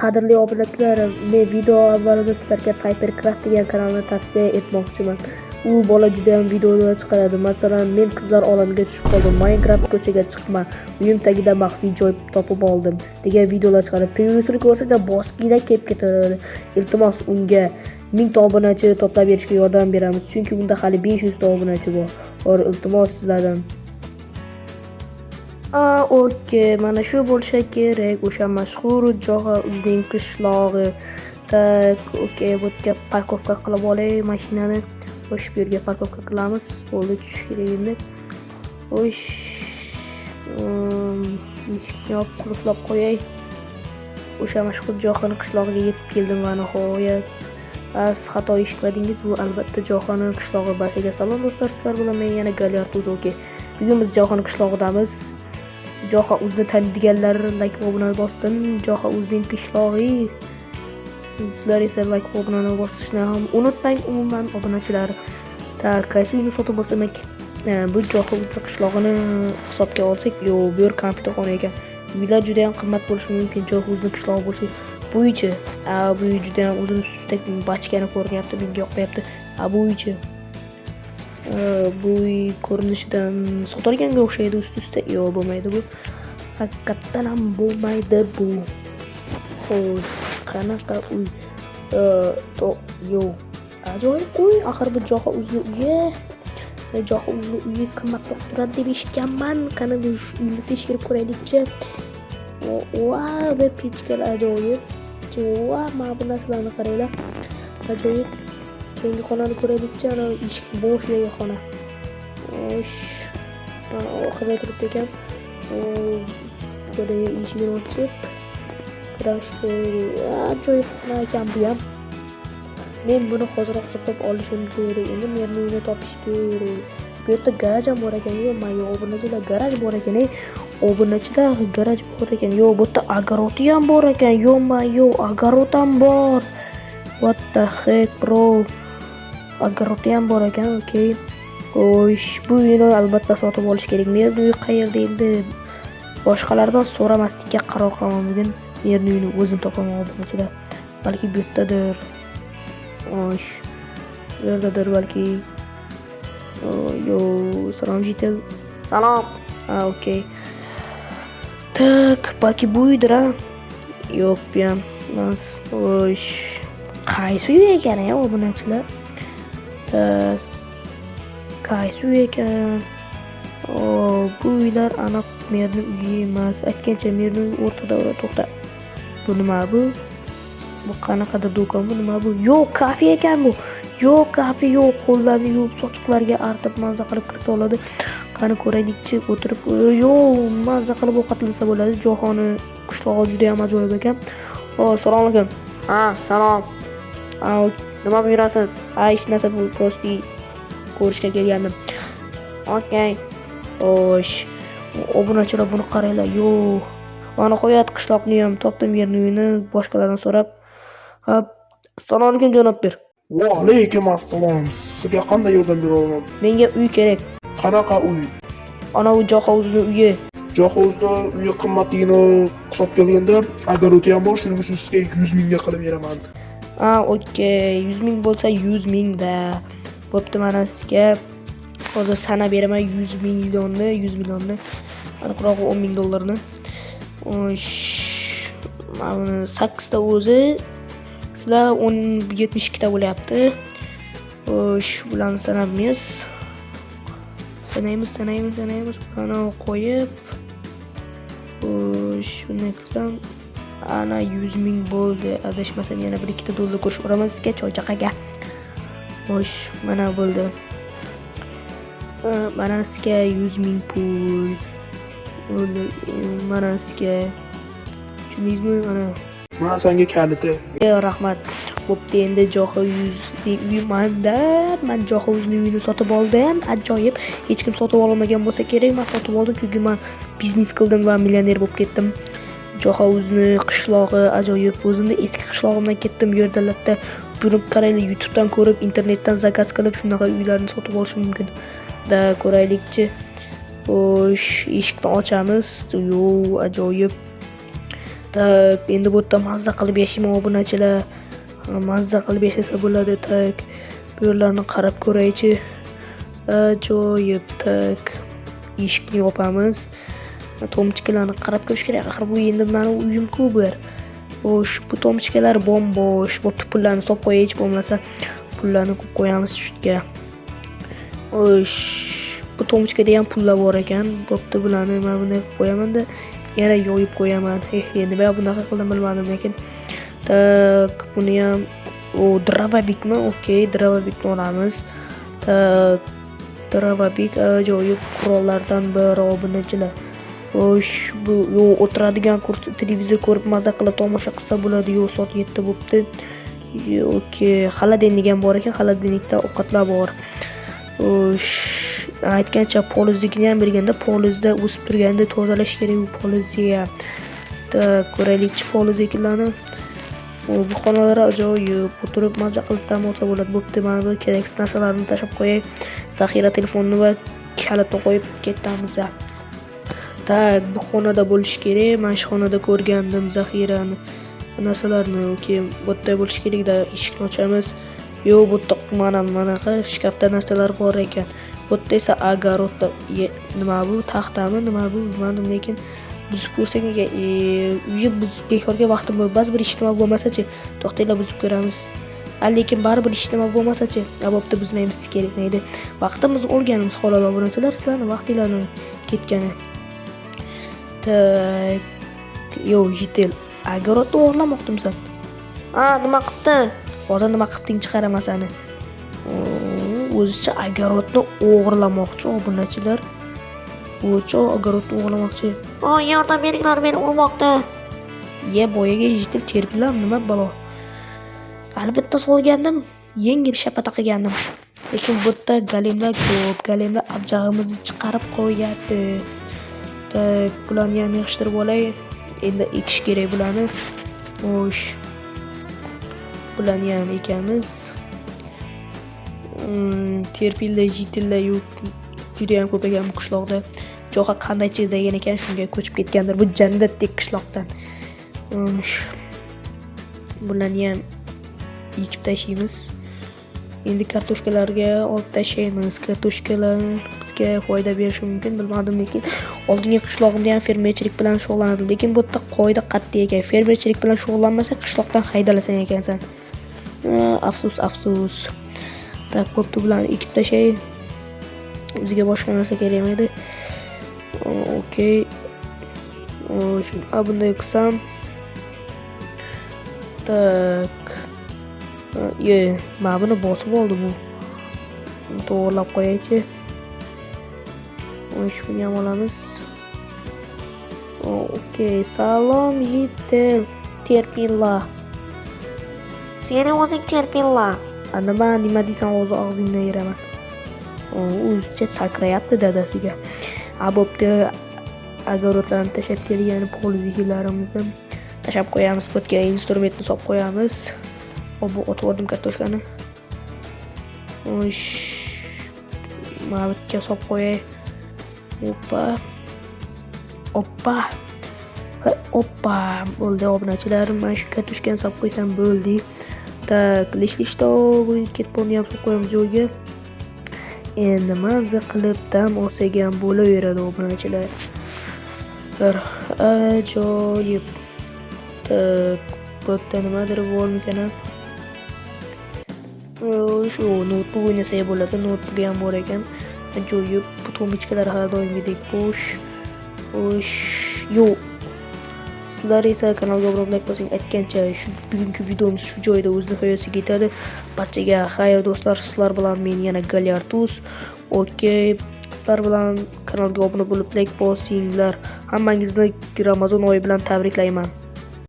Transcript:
Qadrli obunachilarim, men video avvalida sizlarga Typercraft degan kanalni tavsiya etmoqchiman. U bola juda ham videolar chiqaradi. Masalan, men qizlar olamiga tushib qoldim. Minecraft ko'chaga chiqma, uyim tagida maxfiy joy topib oldim degan videolar chiqaradi. Preview ko'rsada bosqiylar kelib ketadi. Iltimos unga 1000 ta obunachi to'plab berishga yordam beramiz, chunki unda hali 500 ta obunachi bor. Iltimos sizlardan. Okey, mana shu bo'lsa kerak, o'sha mashhur Joxa Uzning qishlog'i. Tak, okey, bu yerga parkovka qilib olay mashinani. Xo'sh, bu yerga parkovka qilamiz. Bo'ldi, tushish kerak endi. Xo'sh, eshikni yopib qulflab qo'yay. O'sha mashhur Joxaning qishlog'iga yetib keldim va nihoyat. Siz xato eshitmadingiz, bu albatta Joxaning qishlog'i. Barchaga salom do'stlar, sizlar bilan men yana Galyartuz. Okey. Bugun biz Joxaning qishlog'idamiz. Joxa Uzni taniydiganlar like va obuna bossin. Joxa Uzning qishlog'i. Sizlar esa like va obuna bosishni ham unutmang. Umuman obunachilar. Tak, qaysi uyni sotib olsam bu Joxa Uzning qishlog'ini hisobga olsak, bu yer kompyuterxona ekan. Uylar juda ham qimmat bo'lishi mumkin. Joxa Uzning qishlog'i bo'lsa, bu uychi. Bu uy juda ham uzun ustidagi bachkani ko'rinyapti, menga yoqmayapti. Bu uychi. Bu uy ko'rinishidan sotilganga o'xshaydi ust-usta. Yo'q, bo'lmaydi bu. Haqiqatdan ham bo'lmaydi bu. Xo'sh, qanaqa uy? Yo'q. Ajoyib uy. Axir bu Joxa Uzni uyi. Joxa Uzni uyi qimmatroq turadi deb eshitganman. Qani bu uyni tekshirib ko'raylikchi. Wow, bu pechkalar ajoyib. Wow, mana bu narsalarni qaranglar. Ajoyib. Keyingi xonani ko'raylikchi, ana eshik bo'sh xona. Xo'sh, oxirida turibdi ekan. Böyle eshigini ochib, kirishga ajoyib xona ekan bu ham. Men buni hoziroq sotib olishim kerak. Endi men uyni topish kerak. Bu yerda garaj ham bor ekan. Yo'q, mana obunachilar garaj bor ekan. Obunachilar garaj bor ekan. Yo'q, bu yerda огород ham bor ekan. Yo'q, огород ham bor. What the heck, bro? Огород ham bor ekan. Okey. Xo'sh, bu uyni albatta sotib olish kerak. Men uy qayerda endi? Boshqalardan so'ramaslikka qaror qilaman bugun. Men uyni o'zim topaman obunachilar. Balki bu yerdadir. Xo'sh, bu yerdadir balki. Yo, salom jitel. Salom. Okey. Tak, balki bu uydir ha. Yo'q, bu ham emas. Xo'sh, qaysi uy ekan obunachilar? Qaysi uy ekan? Bu uylar aniq merning uyi emas. Aytgancha merning o'rtada to'xta. Bu nima bu? Bu qanaqadir do'kon, bu nima bu? Yo'q, kafe ekan bu. Yo'q, kafe yo'q. Qo'llarni yuvib, sochiqlarga artib maza qilib kirsa oladi. Qani ko'raylikchi, o'tirib. Yo'q, maza qilib ovqatlansa bo'ladi. Joxaning qishlog'i juda ham ajoyib ekan. Assalomu alaykum. Salom. Nima buyurasiz? Hech narsa, bu prosti ko'rishga kelgandim. Okey. Xo'sh, obunachilar buni qaranglar. Yo'q. Mana qo'yat qishloqni ham topdim, yerni boshqalardan so'rab. Assalomu alaykum janob bir. Va alaykum assalom. Sizga qanday yordam bera olaman? Menga uy kerak. Qanaqa uy? Ana u Joxa Uzning uyi. Joxa Uzni uyi qimmatligini hisobga olganda огород ham bor, shuning uchun sizga 100 mingga qilib beraman. Okey, 100 ming bo'lsa 100 mingda. Bo'pti, mana sizga hozir sanab beraman 100 millionni. Aniqroq 10 ming dollarni. Xo'sh, mana 8 ta o'zi shular 72 ta bo'lyapti. Xo'sh, bularni sanabmiz. Sanaymiz. Mana qo'yib. Xo'sh, shuni qilsam ana 100 ming bo'ldi. Adashmasam yana 1-2 dollar qo'shib o'raman sizga choychaqaga. Xo'sh, mana bo'ldi. Mana sizga 100 ming pul. Mana sizga. Tushundingizmi? Mana senga kaliti. Rahmat. Bo'pti, endi Joxa Uzning uyi manda. Men Joxa Uzning uyini sotib oldim. Ajoyib. Hech kim sotib olmagan bo'lsa kerak, men sotib oldim chunki men biznes qildim va millioner bo'lib ketdim. Joxa Uzning qishlog'i ajoyib. O'zimni eski qishlog'imdan ketdim, yerdalarda burib qaraylik, YouTubedan ko'rib, internetdan zakaz qilib shunaqa uylarni sotib olish mumkin. Da ko'raylikchi. Xo'sh, eshikni ochamiz. Yo, ajoyib. Tak, endi bu yerda mazza qilib yashayman obunachilar. Mazza qilib yashasa bo'ladi. Tak, bu yerlarni qarab ko'raychi. Ajoyib. Tak, eshikni yopamiz. Tomchikalarni qarab ko'rish kerak. Axir bu endi meni uyim-ku bu yer. Xo'sh, bu tomchikalar bombosh. Bo'pti, pullarni solib qo'yaychi, bo'lmasa pullarni qo'yib qo'yamiz shutga. Xo'sh, bu tomchikada ham pullar bor ekan. Bo'pti, bularni men bunday qilib qo'yaman-da, yana yoyib qo'yaman. Nima bunaqa qildim bilmadim, lekin tak, buni ham dravabikmi? Okey, dravabikni olamiz. Tak, dravabik ajoyib qurollardan biri obunachilar. Xo'sh, bu o'tiradigan kursi, televizor ko'rib maza qilib tomosha qilsa bo'ladi. Soat 7 bo'pti. Okey, xaladenlik ham bor ekan, xaladenlikda ovqatlar bor. Xo'sh, aytgancha polizlikni ham berganda, polizda o'sib turganda tozalash kerak u polizga. Tak, ko'raylikchi polizliklarni. Bu xonalar ajoyib, o'tirib maza qilib dam olsa bo'ladi. Bo'pti, mana bu keraksiz narsalarni tashlab qo'yay. Zaxira telefonni va kalitni qo'yib ketamiz. Tak, bu xonada bo'lish kerak. Men shu xonada ko'rgandim zaxirani, narsalarni. Okey, bu yerda bo'lish kerak-da. Eshikni ochamiz. Yo'q, bu yerda mana shkafda narsalar bor ekan. Bu yerda esa agarodda nima bu? Taxtami? Nima bu? Bilmadim, lekin buzib ko'rsak ekan, uyib buzib bekorga vaqtim bas bir ijtimoiy bo'lmasa-chi, to'xtanglar buzib ko'ramiz. Lekin baribir ijtimoiy bo'lmasa-chi, bo'pti, buzmaymiz kerak edi. Vaqtimiz o'lganimiz xolos obunachilar, sizlarning vaqtinglarni ketgani. Tak, yo'q, jitel. Agarodni o'g'irlamoqdimsan. Nima qilibdi? Hozir nima qilibding, chiqaraman seni. O'zicha agarodni o'g'irlamoqchi obunachilar. O'cha agarodni o'g'irlamoqchi. Yordam beringlar, meni urmoqda. Boyaga jitel terpilam, nima balo. Albatta solgandim, yengil shapata qilgandim. Lekin bu yerda golemlar ko'p, golemlar abjag'imizni chiqarib qo'yadi. Tak, bularni ham yig'ishtirib olay. Endi ekish kerak bularni. Xo'sh, bularni ham ekamiz. Terpillar, jitillar yo'q. Juda ham ko'p ekan bu qishloqda. Jo'qa qanday chizdagan ekan, shunga ko'chib ketgandir bu jannatdek qishloqdan. Bularni ham ekib tashlaymiz. Endi kartoshkalarga olib tashlaymiz. Kartoshkalar bizga foyda berishi mumkin, bilmadim, lekin oldingi qishlog'imda ham fermerchilik bilan shug'ullanardim, lekin bu yerda qoida qat'iy ekan. Fermerchilik bilan shug'ullanmasa qishloqdan haydalasan ekansan. Afsus. Tak, bo'pti, bularni ekib tashay. Bizga boshqa narsa kerak edi. Okey. Bunday qilsam. Tak. Men buni bosib oldim u. To'g'rilab qo'yaychi. Shuni ham olamiz. Okey, salom jitel. Terpilla. Seni o'zing terpilla. Nima deysan, o'zi og'zingdan yeraman. O'zicha sakrayapti dadasiga. Bo'pti, agarodlarni tashlab kelgan polizlarimizni tashlab qo'yamiz. Bu yerga instrumentni solib qo'yamiz. Bu otib oldim kartoshkani. Mana bu yerga solib qo'yay. Oppa. Bo'ldi obunachilar. Mana shu kartoshkani solib qo'ysam bo'ldi. Tak, lish-lishto bu ketponni ham solib qo'yamiz joyga. Endi mazza qilib dam olsak ham bo'laveradi obunachilar. Ajoyib. Tak, bu yerda nimadir bormikan? Shu notebook o'ynasak bo'ladi. Notebook ham bor ekan. Ajoyib. Bu tomchikalar har doimgidek bo'sh. Yo'q. Sizlar esa kanalga obuna bo'lib qo'ying. Aytgancha, shu bugungi videomiz shu joyda o'z nihoyasiga yetadi. Barchaga xayr do'stlar, sizlar bilan men yana Galyartus. Okey, sizlar bilan kanalga obuna bo'lib like bosinglar. Hammangizni Ramazon oyi bilan tabriklayman.